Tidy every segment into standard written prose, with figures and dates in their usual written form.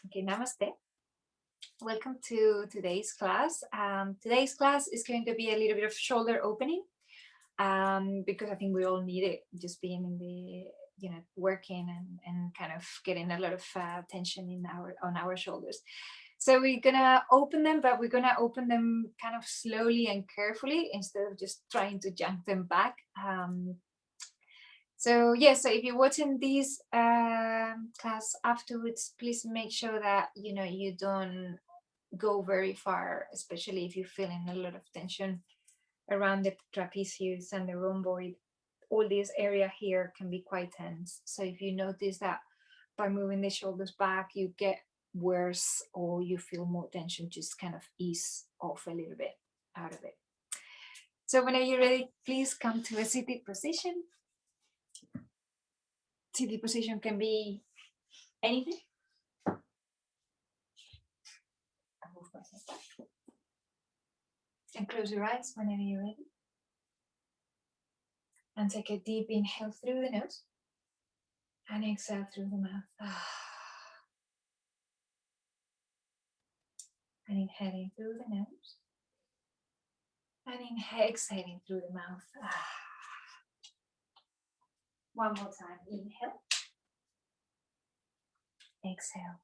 Okay, namaste. Welcome to today's class. Today's class is going to be a little bit of shoulder opening because I think we all need it, just being in the, working and kind of getting a lot of tension in on our shoulders. So we're gonna open them, but we're gonna open them kind of slowly and carefully instead of just trying to yank them back. So yeah, so if you're watching this class afterwards, please make sure that you don't go very far, especially if you're feeling a lot of tension around the trapezius and the rhomboid. All this area here can be quite tense. So if you notice that by moving the shoulders back, you get worse or you feel more tension, just kind of ease off a little bit out of it. So whenever you're ready, please come to a seated position. Seated position can be anything. And close your eyes whenever you're ready. And take a deep inhale through the nose. And exhale through the mouth. And inhaling through the nose. And exhaling through the mouth. One more time. Inhale. Exhale.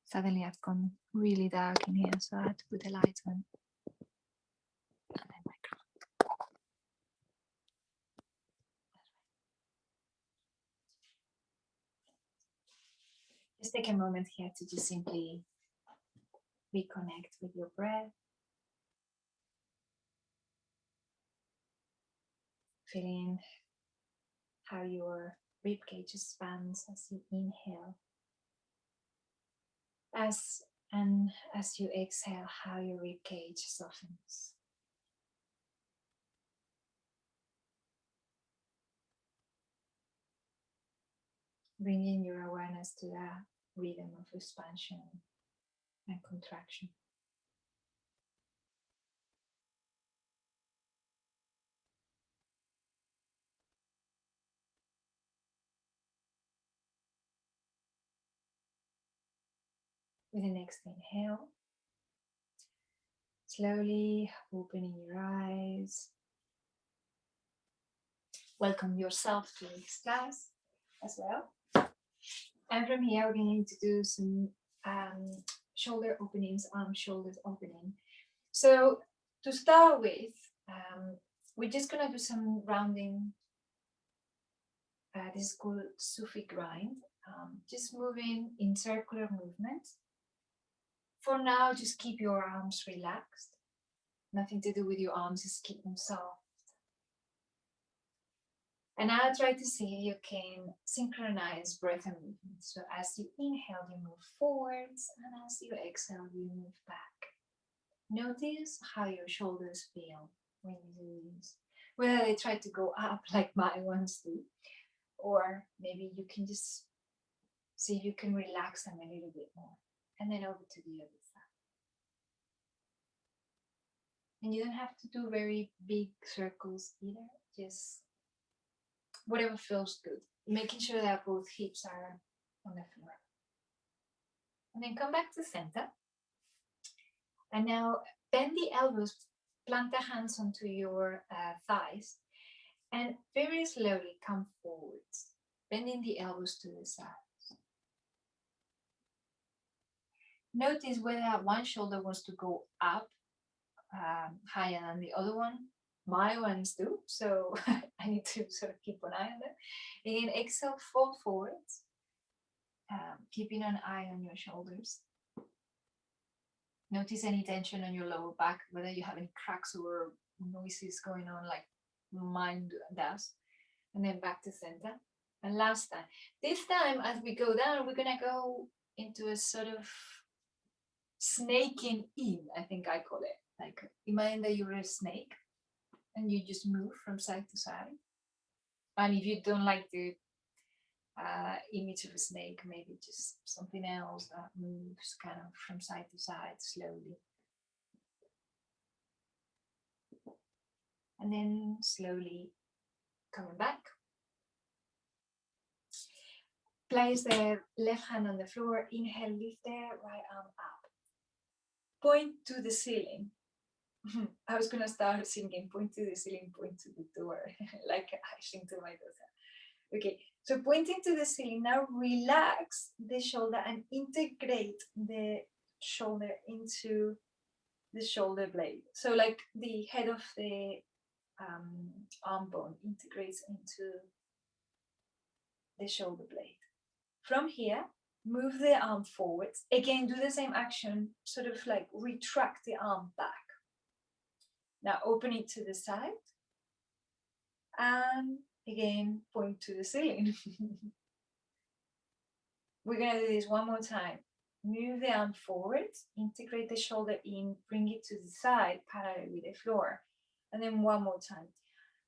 Suddenly I've gone really dark in here, so I had to put the lights on. And then microphone. Just take a moment here to just simply reconnect with your breath. Feeling how your rib cage expands as you inhale. As you exhale, how your rib cage softens. Bringing your awareness to that rhythm of expansion and contraction. With the next inhale, slowly opening your eyes. Welcome yourself to this class as well. And from here, we're going to do some shoulder openings, arm shoulders opening. So to start with, we're just going to do some rounding. This is called Sufi grind. Just moving in circular movements. For now, just keep your arms relaxed. Nothing to do with your arms, just keep them soft. And now try to see if you can synchronize breath and movement. So as you inhale, you move forwards, and as you exhale, you move back. Notice how your shoulders feel when you do this. Whether they try to go up like my ones do, or maybe you can just see if you can relax them a little bit more. And then over to the other side. And you don't have to do very big circles either, just whatever feels good. Making sure that both hips are on the floor. And then come back to center. And now bend the elbows, plant the hands onto your thighs, and very slowly come forwards, bending the elbows to the sides. Notice whether one shoulder wants to go up higher than the other one. My ones do, so I need to sort of keep an eye on them. Again, exhale, fold forwards, keeping an eye on your shoulders. Notice any tension on your lower back, whether you have any cracks or noises going on like mine does. And then back to center. And last time. This time, as we go down, we're going to go into a sort of snaking in, I think I call it. Like, imagine that you're a snake and you just move from side to side. And if you don't like the image of a snake, maybe just something else that moves kind of from side to side slowly. And then slowly coming back. Place the left hand on the floor. Inhale, lift the right arm up. Point to the ceiling. I was going to start singing, point to the ceiling, point to the door, like I sing to my daughter. Okay, so pointing to the ceiling, now relax the shoulder and integrate the shoulder into the shoulder blade. So like the head of the arm bone integrates into the shoulder blade. From here, move the arm forwards. Again, do the same action, sort of like retract the arm back. Now open it to the side and again point to the ceiling. We're gonna do this one more time. Move the arm forward, integrate the shoulder in, bring it to the side, parallel with the floor. And then one more time.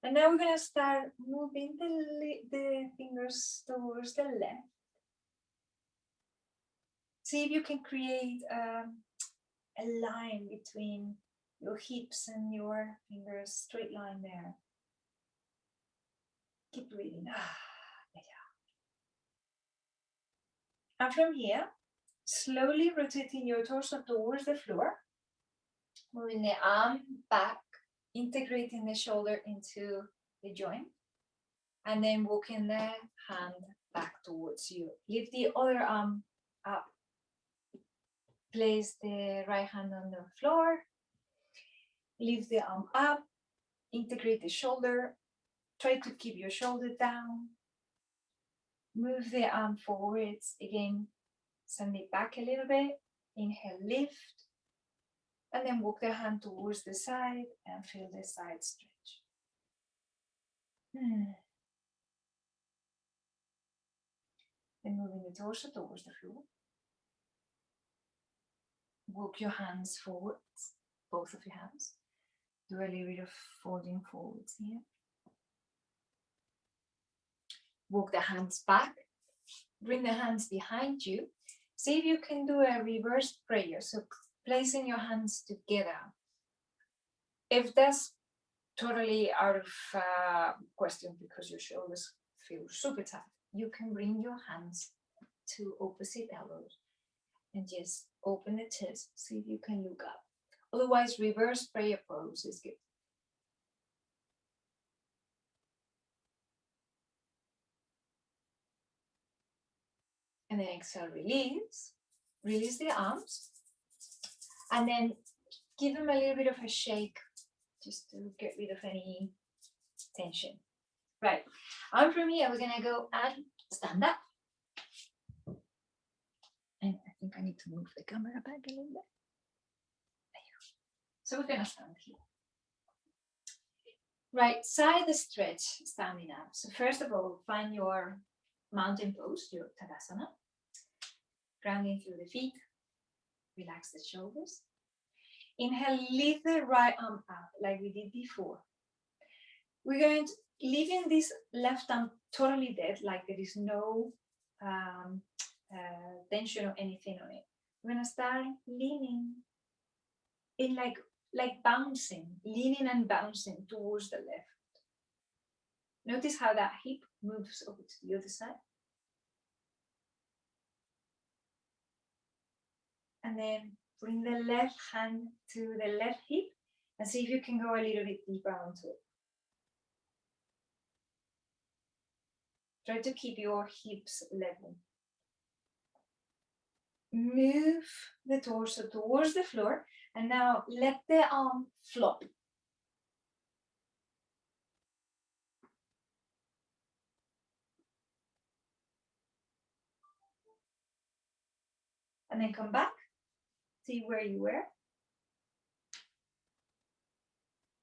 And now we're gonna start moving the fingers towards the left. See if you can create a line between your hips and your fingers, straight line there. Keep breathing. And from here, slowly rotating your torso towards the floor, moving the arm back, integrating the shoulder into the joint, and then walking the hand back towards you. Lift the other arm up. Place the right hand on the floor. Lift the arm up. Integrate the shoulder. Try to keep your shoulder down. Move the arm forwards. Again, send it back a little bit. Inhale, lift. And then walk the hand towards the side and feel the side stretch. Then moving the torso towards the floor. Walk your hands forwards, both of your hands. Do a little bit of folding forwards here. Walk the hands back. Bring the hands behind you. See if you can do a reverse prayer. So placing your hands together. If that's totally out of question because your shoulders feel super tight, you can bring your hands to opposite elbows and just open the chest. See if you can look up. Otherwise, reverse prayer pose is good. And then exhale, release. Release the arms. And then give them a little bit of a shake just to get rid of any tension. Right. And from here, we're going to go and stand up. And I think I need to move the camera back a little bit. So we're going to stand here. Right side stretch, standing up. So first of all, find your mountain pose, your Tadasana. Grounding through the feet. Relax the shoulders. Inhale, lift the right arm up like we did before. We're going to leaving this left arm totally dead, like there is no tension or anything on it. We're going to start leaning in like bouncing, leaning and bouncing towards the left. Notice how that hip moves over to the other side. And then bring the left hand to the left hip and see if you can go a little bit deeper onto it. Try to keep your hips level. Move the torso towards the floor and now let the arm flop. And then come back, see where you were.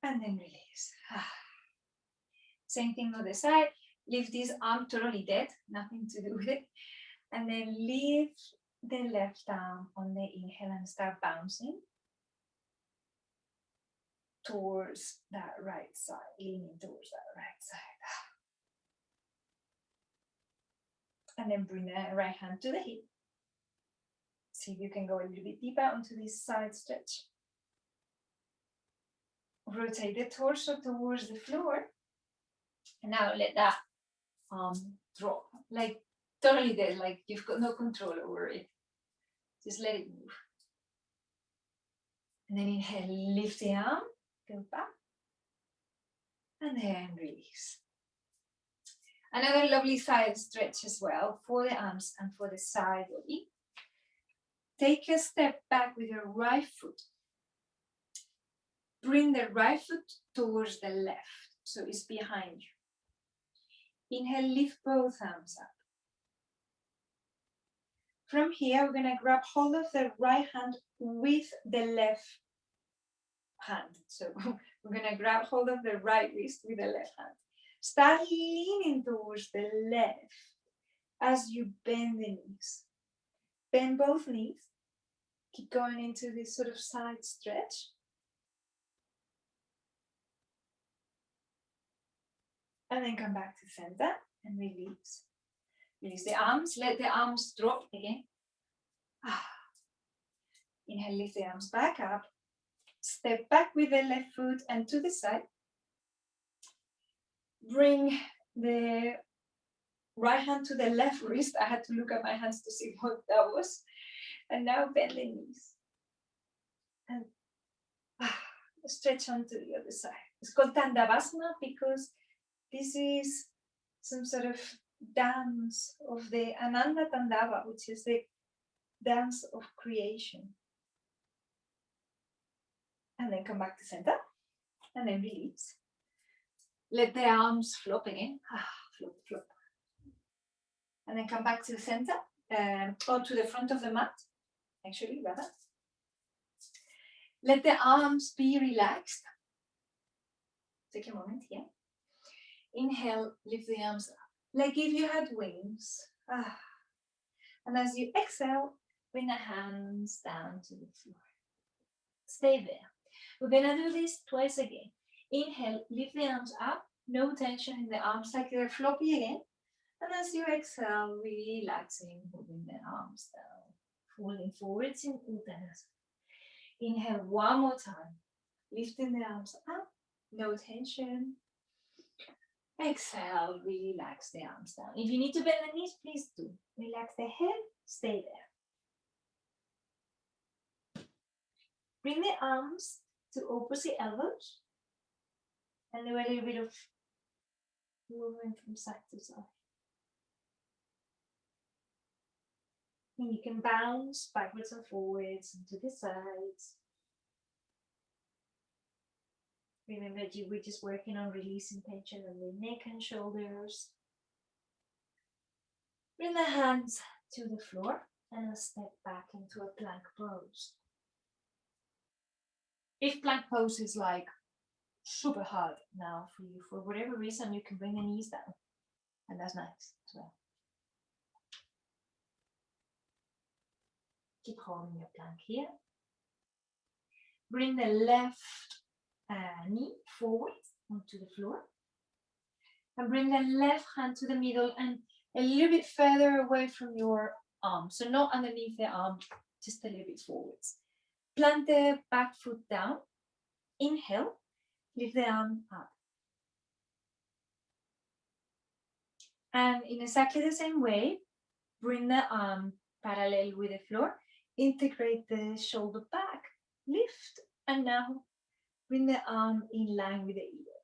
And then release. Same thing on the side. Leave this arm totally dead, nothing to do with it. And then leave the left arm on the inhale and start bouncing towards that right side, leaning towards that right side. And then bring the right hand to the hip. See if you can go a little bit deeper onto this side stretch. Rotate the torso towards the floor. And now let that arm drop. Like totally dead, like you've got no control over it. Just let it move. And then inhale, lift the arm, go back, and then release. Another lovely side stretch as well for the arms and for the side body. Take a step back with your right foot. Bring the right foot towards the left, so it's behind you. Inhale, lift both arms up. From here, we're gonna grab hold of the right hand with the left hand. So we're gonna grab hold of the right wrist with the left hand. Start leaning towards the left as you bend the knees. Bend both knees. Keep going into this sort of side stretch. And then come back to center and release. Release the arms, let the arms drop again. Inhale, lift the arms back up. Step back with the left foot and to the side. Bring the right hand to the left wrist. I had to look at my hands to see what that was. And now bend the knees. And stretch onto the other side. It's called Tandavasana because this is some sort of dance of the Ananda Tandava, which is the dance of creation. And then come back to center and then release. Let the arms flop again. Flop, flop. And then come back to the center or to the front of the mat, actually, rather. Let the arms be relaxed. Take a moment here. Inhale, lift the arms up, like if you had wings. And as you exhale, bring the hands down to the floor. Stay there. We're gonna do this twice again. Inhale, lift the arms up, no tension in the arms, like they're floppy again. And as you exhale, relaxing, moving the arms down, falling forwards in Uttanasana. Inhale one more time, lifting the arms up, no tension. Exhale, relax the arms down. If you need to bend the knees, please do. Relax the head, stay there. Bring the arms to opposite elbows and do a little bit of movement from side to side. And you can bounce backwards and forwards and to the sides. Remember, we're just working on releasing tension on the neck and shoulders. Bring the hands to the floor and step back into a plank pose. If plank pose is like super hard now for you, for whatever reason, you can bring the knees down, and that's nice as well. Keep holding your plank here. Bring the left knee forward onto the floor. And bring the left hand to the middle and a little bit further away from your arm. So not underneath the arm, just a little bit forwards. Plant the back foot down. Inhale, lift the arm up. And in exactly the same way, bring the arm parallel with the floor. Integrate the shoulder back, lift, and now bring the arm in line with the ear.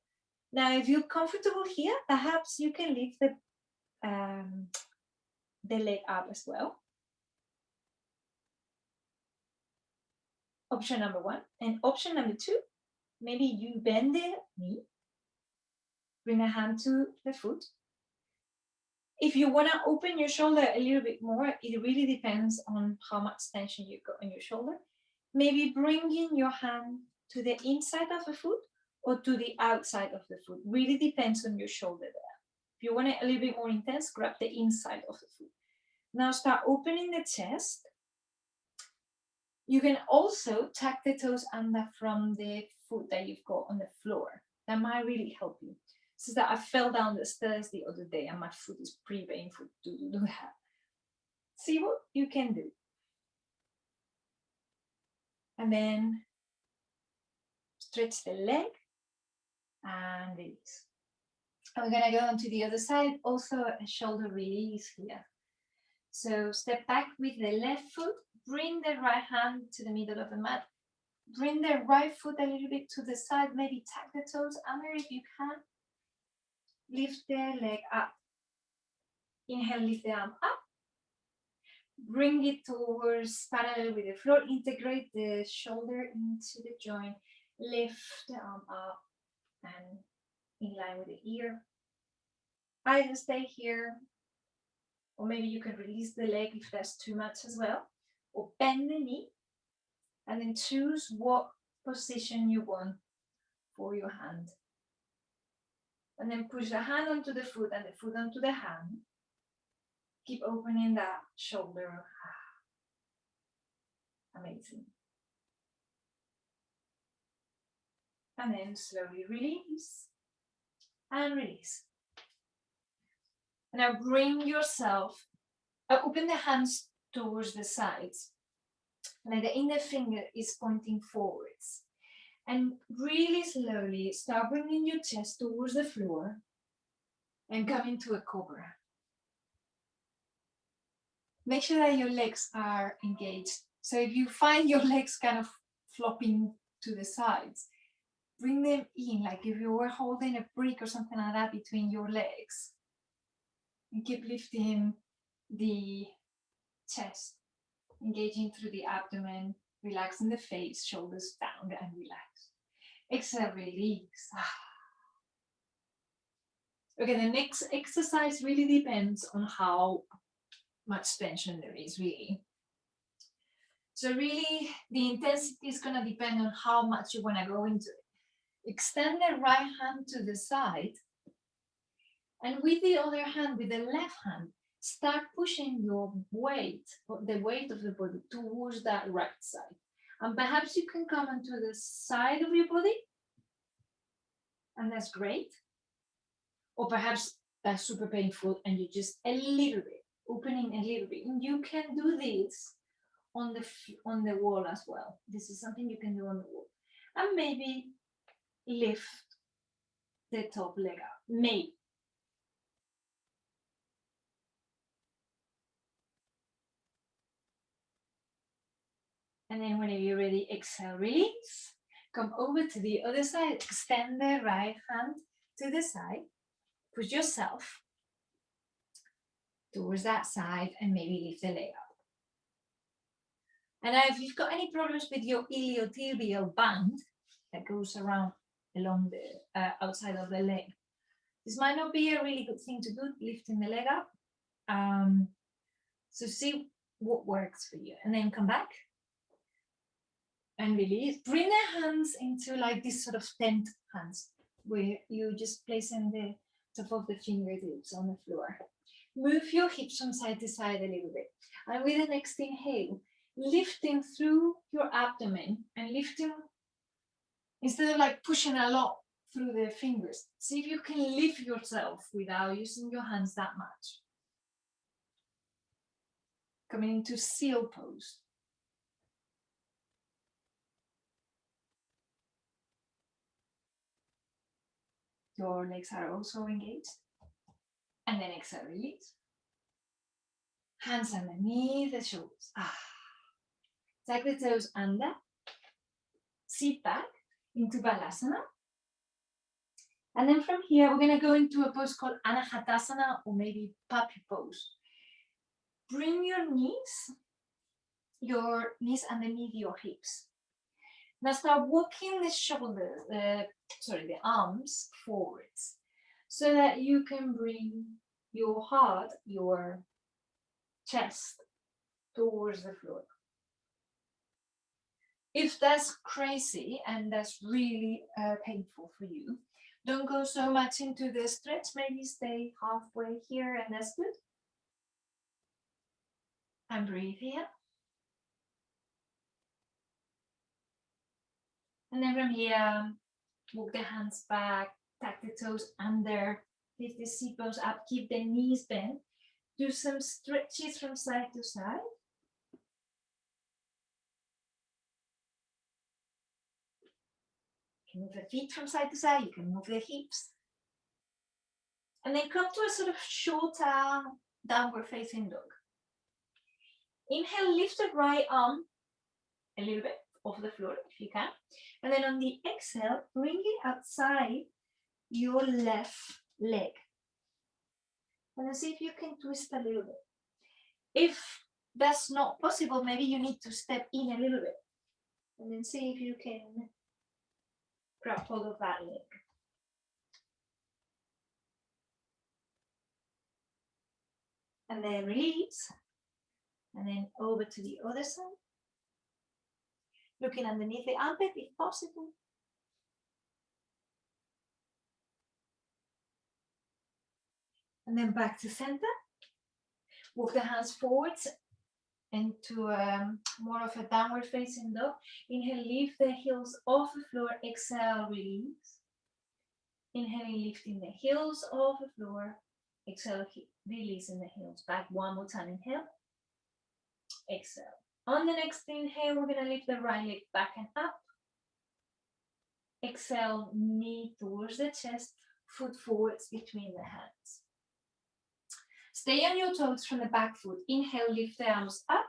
Now, if you're comfortable here, perhaps you can lift the leg up as well. Option number one. And option number two, maybe you bend the knee, bring a hand to the foot. If you want to open your shoulder a little bit more, it really depends on how much tension you got on your shoulder. Maybe bringing your hand to the inside of the foot or to the outside of the foot. Really depends on your shoulder there. If you want it a little bit more intense, grab the inside of the foot. Now start opening the chest. You can also tuck the toes under from the foot that you've got on the floor. That might really help you. So that I fell down the stairs the other day and my foot is pretty painful to do that. See what you can do. And then stretch the leg and release. And we're gonna go on to the other side, also a shoulder release here. So step back with the left foot, bring the right hand to the middle of the mat, bring the right foot a little bit to the side, maybe tuck the toes under if you can. Lift the leg up. Inhale, lift the arm up. Bring it towards parallel with the floor. Integrate the shoulder into the joint. Lift the arm up and in line with the ear. Either stay here, or maybe you can release the leg if that's too much as well. Or bend the knee and then choose what position you want for your hand. And then push the hand onto the foot and the foot onto the hand. Keep opening that shoulder. Amazing. And then slowly release and release. Now bring yourself, open the hands towards the sides. Like the index finger is pointing forwards. And really slowly start bringing your chest towards the floor and come into a cobra. Make sure that your legs are engaged. So if you find your legs kind of flopping to the sides, bring them in, like if you were holding a brick or something like that between your legs. And keep lifting the chest, engaging through the abdomen, relaxing the face, shoulders down and relax. Exhale, release. Okay, the next exercise really depends on how much tension there is, really. So really, the intensity is going to depend on how much you want to go into it. Extend the right hand to the side, and with the other hand, with the left hand, start pushing your weight, the weight of the body, towards that right side. And perhaps you can come onto the side of your body, and that's great. Or perhaps that's super painful and you just a little bit, opening a little bit. And you can do this on the wall as well. This is something you can do on the wall. And maybe lift the top leg up, maybe. And then whenever you're ready, exhale, release. Come over to the other side, extend the right hand to the side. Push yourself towards that side and maybe lift the leg up. And now if you've got any problems with your iliotibial band that goes around along the outside of the leg, this might not be a really good thing to do, lifting the leg up. So see what works for you. And then come back and release. Bring the hands into like this sort of tent hands, where you just placing the top of the fingertips on the floor. Move your hips from side to side a little bit. And with the next inhale, lifting through your abdomen and lifting, instead of like pushing a lot through the fingers, see if you can lift yourself without using your hands that much. Coming into seal pose. Your legs are also engaged. And then exhale, release. Hands underneath the shoulders. Tuck the toes under. Sit back into Balasana. And then from here, we're going to go into a pose called Anahatasana, or maybe puppy pose. Bring your knees underneath your hips. Now start walking the shoulders, the arms forwards, so that you can bring your heart, your chest towards the floor. If that's crazy and that's really painful for you, don't go so much into the stretch, maybe stay halfway here and that's good. And breathe here. And then from here, walk the hands back, tuck the toes under, lift the sit bones up, keep the knees bent. Do some stretches from side to side. You can move the feet from side to side, you can move the hips. And then come to a sort of shorter downward facing dog. Inhale, lift the right arm a little bit off the floor if you can. And then on the exhale, bring it outside your left leg. And then see if you can twist a little bit. If that's not possible, maybe you need to step in a little bit. And then see if you can grab hold of that leg. And then release. And then over to the other side. Looking underneath the armpit if possible. And then back to center. Walk the hands forwards into more of a downward facing dog. Inhale, lift the heels off the floor. Exhale, release. Inhaling, lifting the heels off the floor. Exhale, releasing the heels back. One more time. Inhale. Exhale. On the next inhale, we're going to lift the right leg back and up. Exhale, knee towards the chest, foot forwards between the hands. Stay on your toes from the back foot. Inhale, lift the arms up.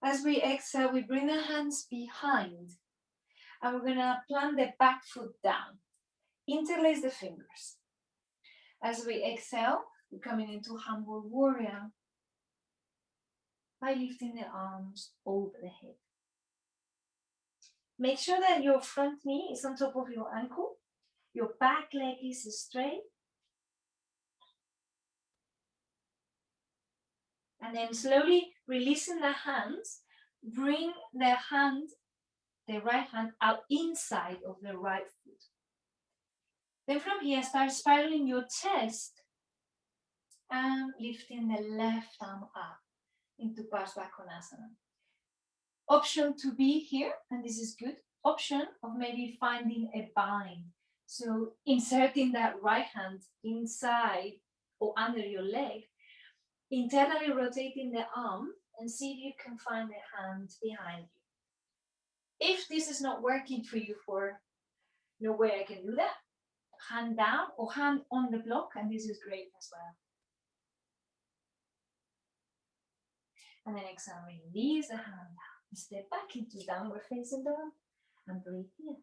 As we exhale, we bring the hands behind. And we're going to plant the back foot down. Interlace the fingers. As we exhale, we're coming into Humble Warrior by lifting the arms over the head. Make sure that your front knee is on top of your ankle. Your back leg is straight. And then slowly releasing the hands, bring the right hand out inside of the right foot. Then from here, start spiraling your chest and lifting the left arm up into Parsvakonasana. Option to be here, and this is good, option of maybe finding a bind. So inserting that right hand inside or under your leg, internally rotating the arm and see if you can find the hand behind you. If this is not working for you for no way I can do that, hand down or hand on the block, and this is great as well. And then exhale, release the hand down. Step back into downward facing dog and breathe here.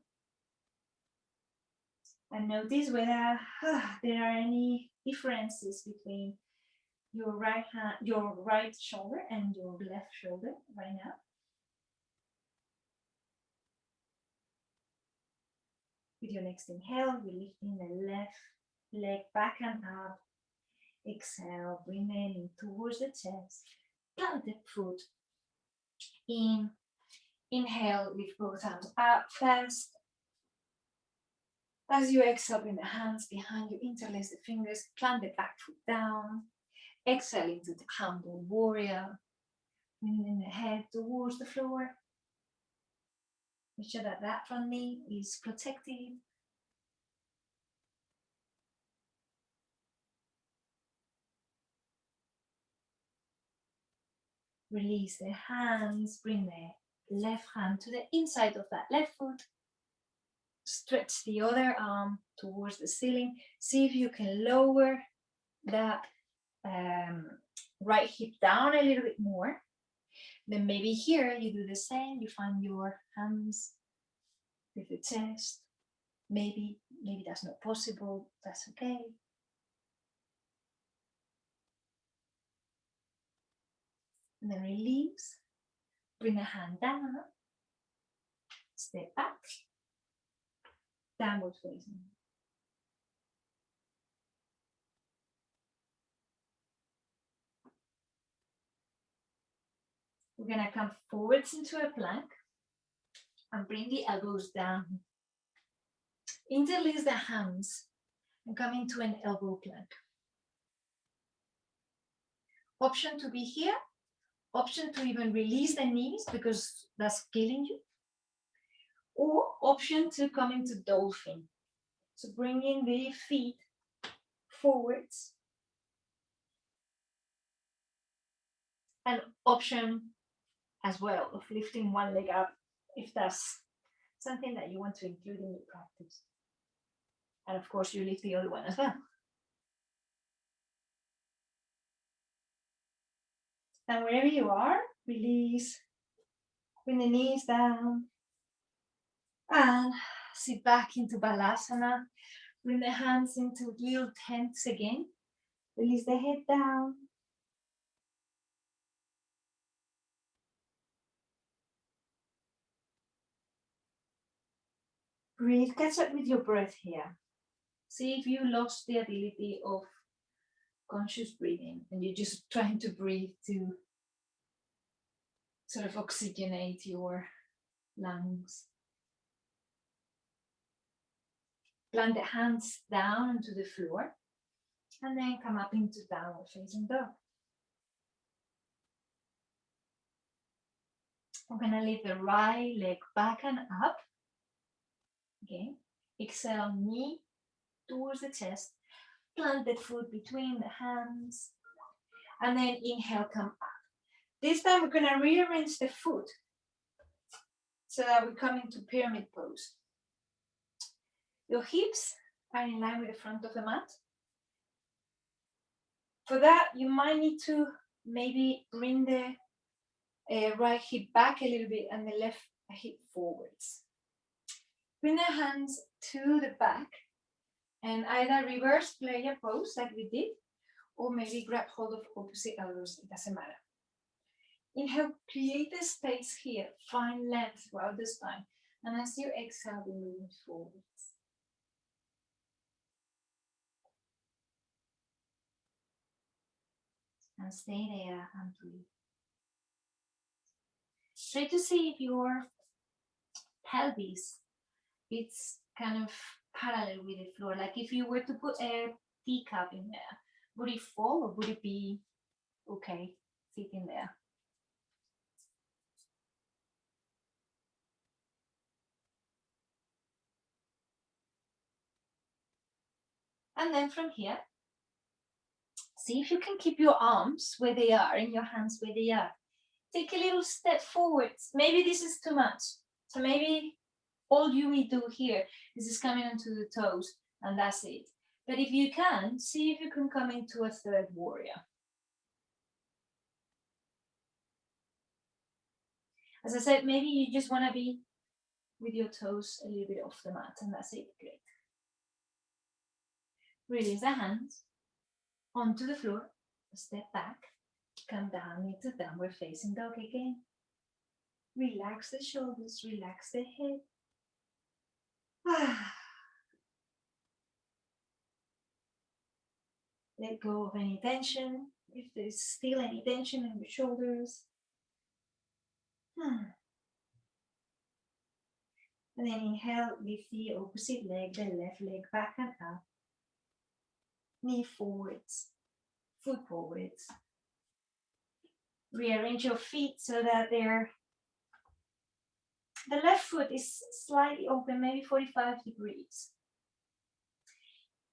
And notice whether there are any differences between your right shoulder and your left shoulder right now. With your next inhale, you're lifting the left leg back and up. Exhale, bring the knee towards the chest. Plant the foot in. Inhale, lift both arms up first. As you exhale, bring the hands behind you, interlace the fingers, plant the back foot down. Exhale into the Humble Warrior. Bringing the head towards the floor. Make sure that that front knee is protected. Release the hands, bring the left hand to the inside of that left foot. Stretch the other arm towards the ceiling. See if you can lower that right hip down a little bit more. Then maybe here you do the same. You find your hands with the chest. Maybe that's not possible. That's okay. And then release. Bring the hand down. Step back. Downward facing. We're going to come forwards into a plank and bring the elbows down. Interlace the hands and come into an elbow plank. Option to be here. Option to even release the knees because that's killing you. Or option to come into dolphin. So bringing the feet forwards. An option as well of lifting one leg up if that's something that you want to include in your practice. And of course, you lift the other one as well. And wherever you are, release. Bring the knees down. And sit back into Balasana. Bring the hands into little tents again. Release the head down. Breathe, catch up with your breath here. See if you lost the ability of conscious breathing and you're just trying to breathe to sort of oxygenate your lungs. Plant the hands down onto the floor and then come up into downward facing dog. I'm gonna lift the right leg back and up. Okay, exhale, knee towards the chest, plant the foot between the hands, and then inhale, come up. This time we're gonna rearrange the foot so that we come into pyramid pose. Your hips are in line with the front of the mat. For that, you might need to maybe bring the right hip back a little bit and the left hip forwards. Bring the hands to the back and either reverse player pose like we did, or maybe grab hold of opposite elbows, it doesn't matter. Inhale, create a space here, find length throughout the spine. And as you exhale, we move forwards. And stay there and breathe. Try to see if your pelvis is kind of parallel with the floor. Like if you were to put a teacup in there, would it fall or would it be okay sitting there? And then from here, see if you can keep your arms where they are and your hands where they are. Take a little step forwards. Maybe this is too much. So maybe all you need to do here is just coming onto the toes and that's it. But if you can, see if you can come into a third warrior. As I said, maybe you just want to be with your toes a little bit off the mat and that's it. Great. Release the hands onto the floor, step back, come down into downward facing dog again. Relax the shoulders, relax the head. Let go of any tension, if there's still any tension in your shoulders. And then inhale, lift the opposite leg, the left leg back and up. Knee forwards, foot forwards. Rearrange your feet so that the left foot is slightly open, maybe 45 degrees.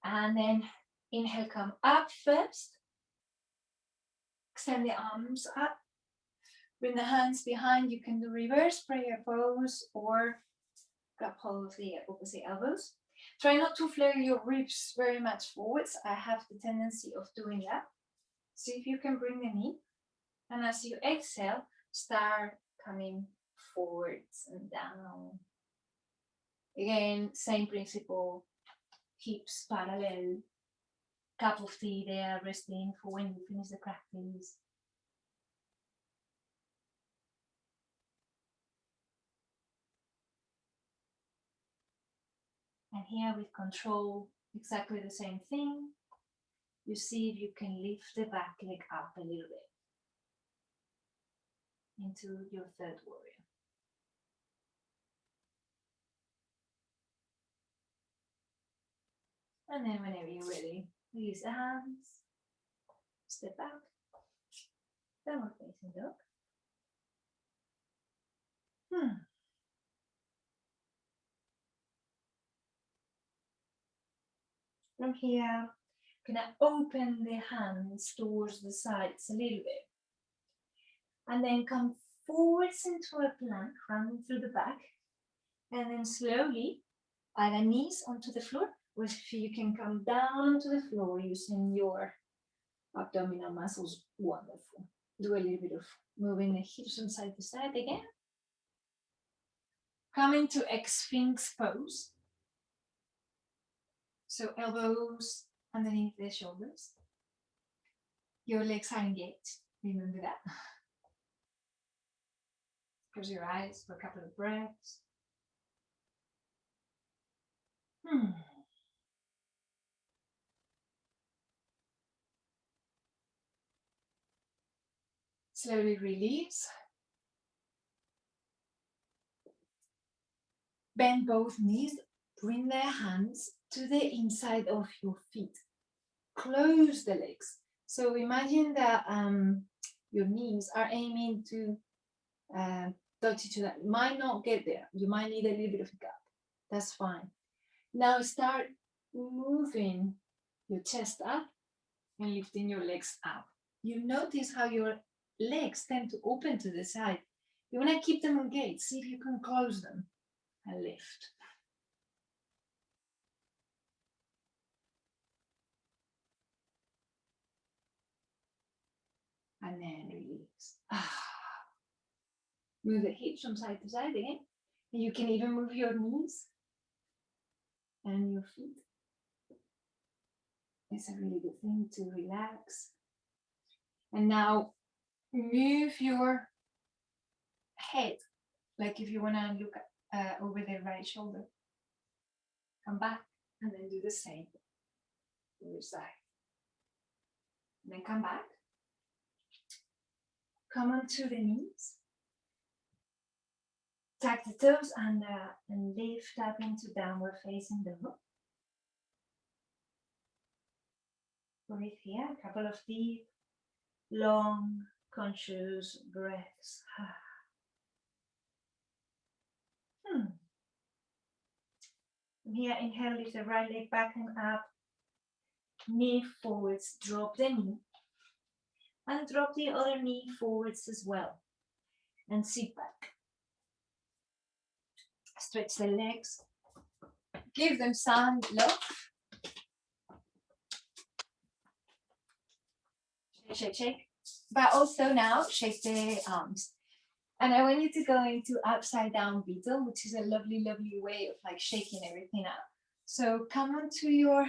And then inhale, come up first. Extend the arms up. Bring the hands behind. You can do reverse prayer pose or grab hold of the opposite elbows. Try not to flare your ribs very much forwards. I have the tendency of doing that. See if you can bring the knee. And as you exhale, start coming forwards and down. Again, same principle. Hips parallel. Cup of tea there, resting for when you finish the practice. And here with control, exactly the same thing. You see if you can lift the back leg up a little bit into your third warrior. And then whenever you're ready, release the hands, step back, downward facing dog. From here, gonna open the hands towards the sides a little bit. And then come forwards into a plank, running through the back. And then slowly, either knees onto the floor, or if you can come down to the floor using your abdominal muscles, wonderful. Do a little bit of moving the hips from side to side again. Come into Sphinx pose. So elbows underneath the shoulders. Your legs are engaged. Remember that. Close your eyes for a couple of breaths. Slowly release. Bend both knees. Bring the hands to the inside of your feet. Close the legs. So imagine that your knees are aiming to touch each other. You might not get there. You might need a little bit of a gap. That's fine. Now start moving your chest up and lifting your legs up. You notice how your legs tend to open to the side. You want to keep them engaged. See if you can close them and lift. And then release. Move the hips from side to side again. And you can even move your knees and your feet. It's a really good thing to relax. And now move your head, like if you want to look over the right shoulder. Come back and then do the same to your side. And then come back. Come onto the knees. Tuck the toes and lift up into downward facing dog. Breathe here, a couple of deep, long, conscious breaths. From here, inhale, lift the right leg back and up. Knee forwards, drop the knee. And drop the other knee forwards as well. And sit back. Stretch the legs. Give them some love. Shake, shake, shake. But also now, shake the arms. And I want you to go into upside down beetle, which is a lovely, lovely way of like shaking everything up. So come onto your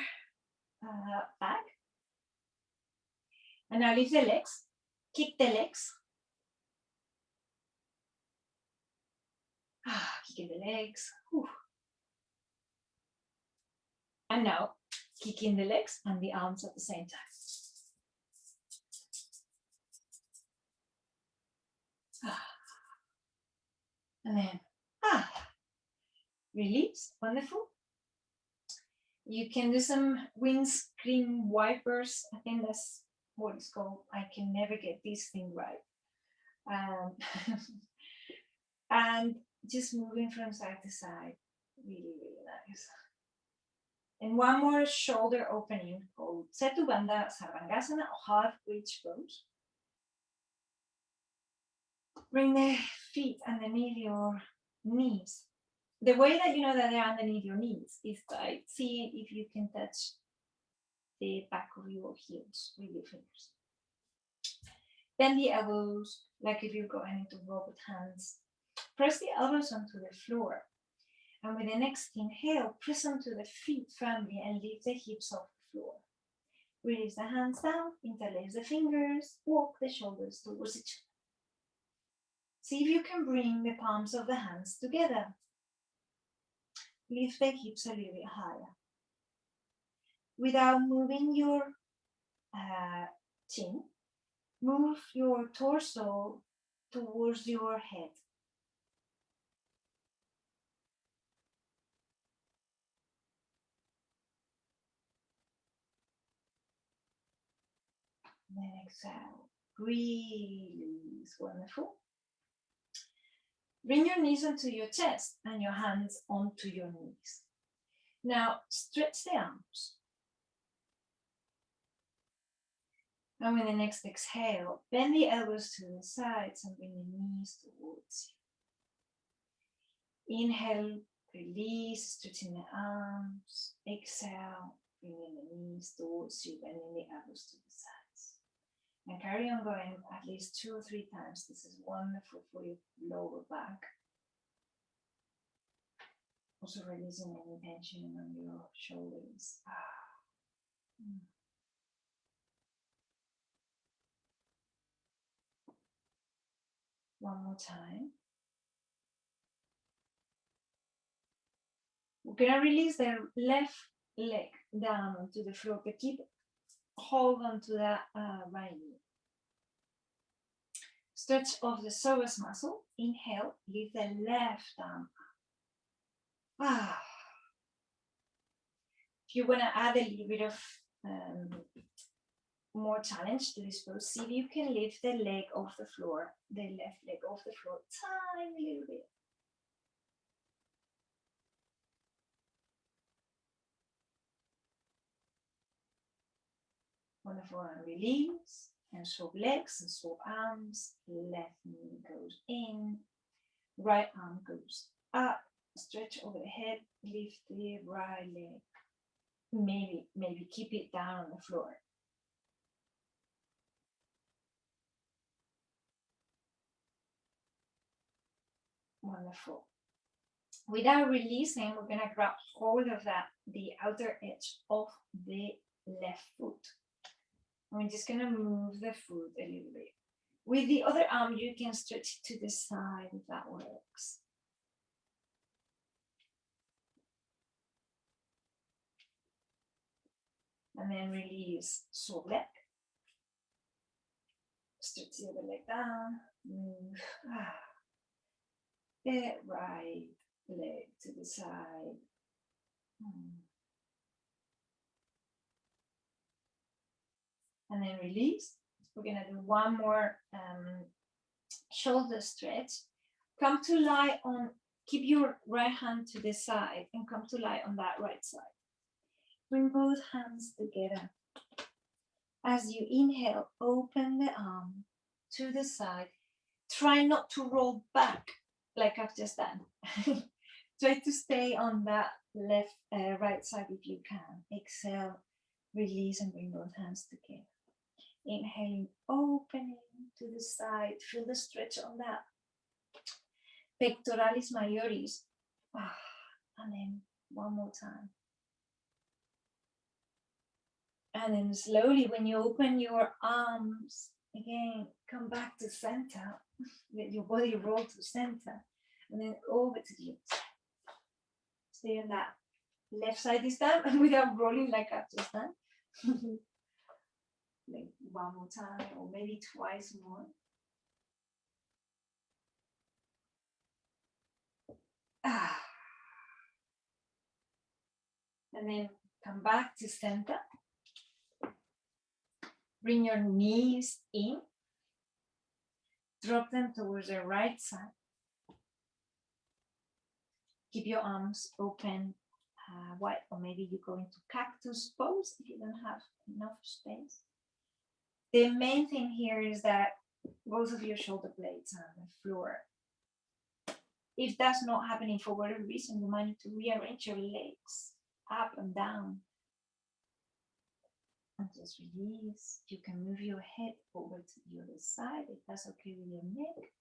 back. And now lift the legs. Kick the legs. Kicking the legs. Whew. And now kicking the legs and the arms at the same time. And then release. Wonderful. You can do some windscreen wipers. I think that's what it's called. I can never get this thing right. And just moving from side to side. Really, really nice. And one more shoulder opening called Setu Bandha Sarvangasana or half bridge pose. Bring the feet underneath your knees. The way that you know that they're underneath your knees is by see if you can touch the back of your heels with your fingers. Bend the elbows, like if you're going into robot hands. Press the elbows onto the floor. And with the next inhale, press onto the feet firmly and lift the hips off the floor. Release the hands down, interlace the fingers, walk the shoulders towards each other. See if you can bring the palms of the hands together. Lift the hips a little bit higher. Without moving your chin, move your torso towards your head. Then exhale, release, wonderful. Bring your knees onto your chest and your hands onto your knees. Now stretch the arms. And with the next exhale, bend the elbows to the sides and bring the knees towards you. Inhale, release, stretching the arms. Exhale, bringing the knees towards you, bending the elbows to the sides. And carry on going at least 2 or 3 times. This is wonderful for your lower back. Also releasing any tension on your shoulders. One more time. We're gonna release the left leg down onto the floor, but keep hold on to that right knee. Stretch off the psoas muscle. Inhale, lift the left arm up. If you want to add a little bit of more challenge to this pose, see if you can lift the leg off the floor, the left leg off the floor, tiny little bit. Wonderful, and release, and swap legs and swap arms. Left knee goes in, right arm goes up, stretch over the head, lift the right leg. Maybe keep it down on the floor. Wonderful. Without releasing, we're gonna grab hold of the outer edge of the left foot. We're just gonna move the foot a little bit. With the other arm, you can stretch it to the side if that works. And then release, swap leg. Stretch the other leg down, move the right leg to the side. And then release. We're gonna do one more shoulder stretch. Come to lie on, keep your right hand to the side and come to lie on that right side. Bring both hands together. As you inhale, open the arm to the side. Try not to roll back like I've just done. Try to stay on that right side if you can. Exhale, release, and bring both hands together. Inhaling, opening to the side. Feel the stretch on that pectoralis majoris. And then one more time. And then slowly, when you open your arms, again, come back to center. Let your body roll to center. And then over to the other side. Stay on that left side this time without rolling like I've just done. Like one more time, or maybe twice more. And then come back to center. Bring your knees in. Drop them towards the right side. Keep your arms open wide, or maybe you go into cactus pose if you don't have enough space. The main thing here is that both of your shoulder blades are on the floor. If that's not happening for whatever reason, you might need to rearrange your legs up and down. And just release. You can move your head over to the other side if that's okay with your neck.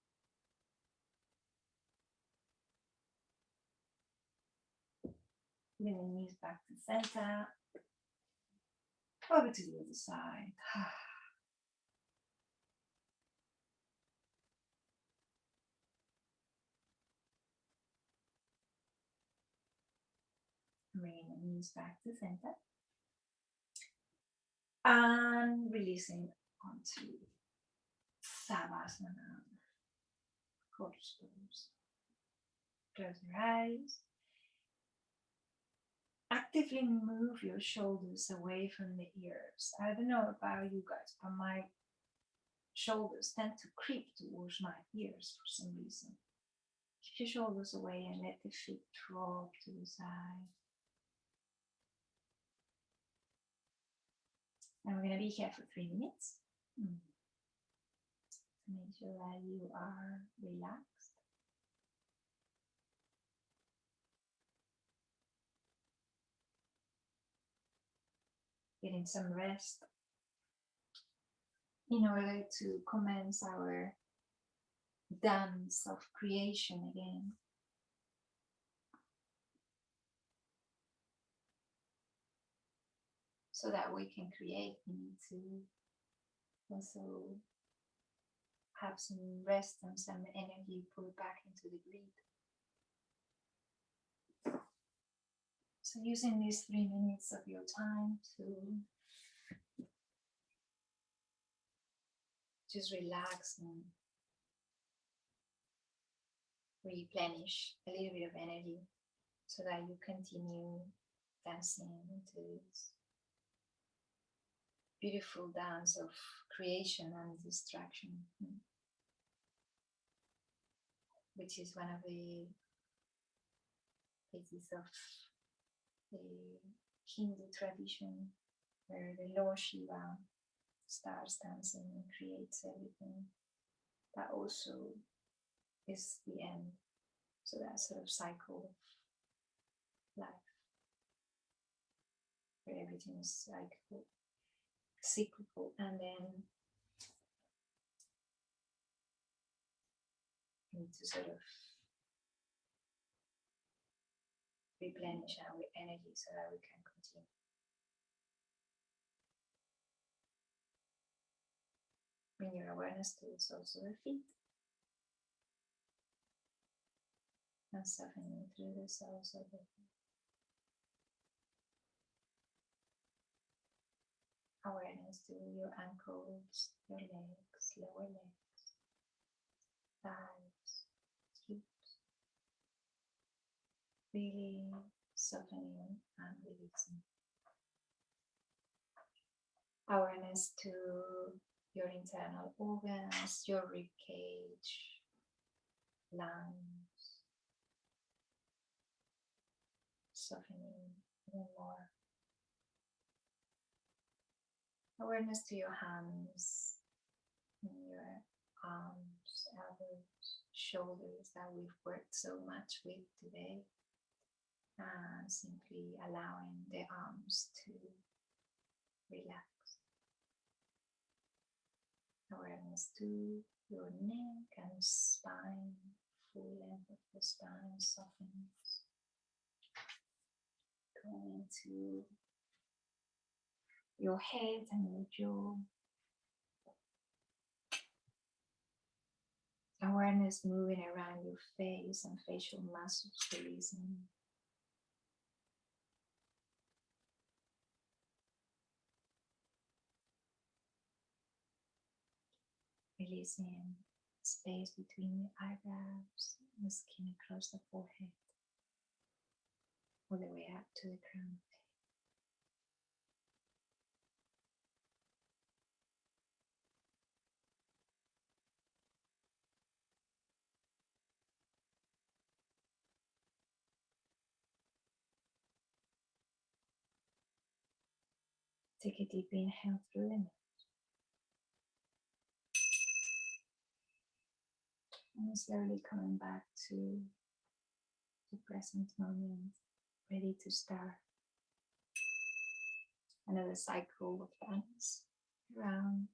Bring the knees back to center. Over to the other side. Bringing the knees back to center. And releasing onto Savasana. Corpse pose. Close your eyes. Actively move your shoulders away from the ears. I don't know about you guys, but my shoulders tend to creep towards my ears for some reason. Keep your shoulders away and let the feet drop to the side. And we're going to be here for 3 minutes. Make sure that you are relaxed. Getting some rest. in order to commence our dance of creation again. So that we can create, we need to also have some rest and some energy put back into the grid. So using these 3 minutes of your time to just relax and replenish a little bit of energy so that you continue dancing into this beautiful dance of creation and distraction, which is one of the pieces of the Hindu tradition where the Lord Shiva starts dancing and creates everything. That also is the end. So that sort of cycle of life where everything is cyclical, and then we need to sort of replenish our energy so that we can continue. Bring your awareness to the soles of the feet and softening through the soles of the feet. Awareness to your ankles, your legs, lower legs, thighs, hips. Really softening and releasing. Awareness to your internal organs, your rib cage, lungs, softening even more. Awareness to your hands, and your arms, elbows, shoulders that we've worked so much with today. And simply allowing the arms to relax. Awareness to your neck and spine, full length of the spine softens. Going to your head and your jaw. Awareness moving around your face and facial muscles releasing. Releasing space between the eyebrows and the skin across the forehead, all the way up to the crown. Take a deep inhale through the nose. And slowly coming back to the present moment, ready to start another cycle of dance around.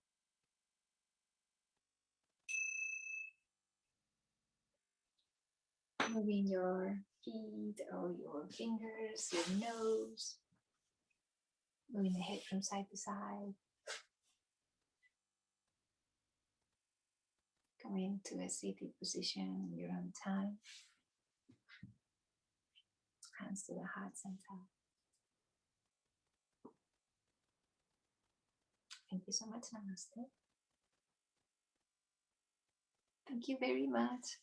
Moving your feet or your fingers, your nose, moving the head from side to side. Coming to a seated position in your own time. Hands to the heart center. Thank you so much. Namaste. Thank you very much.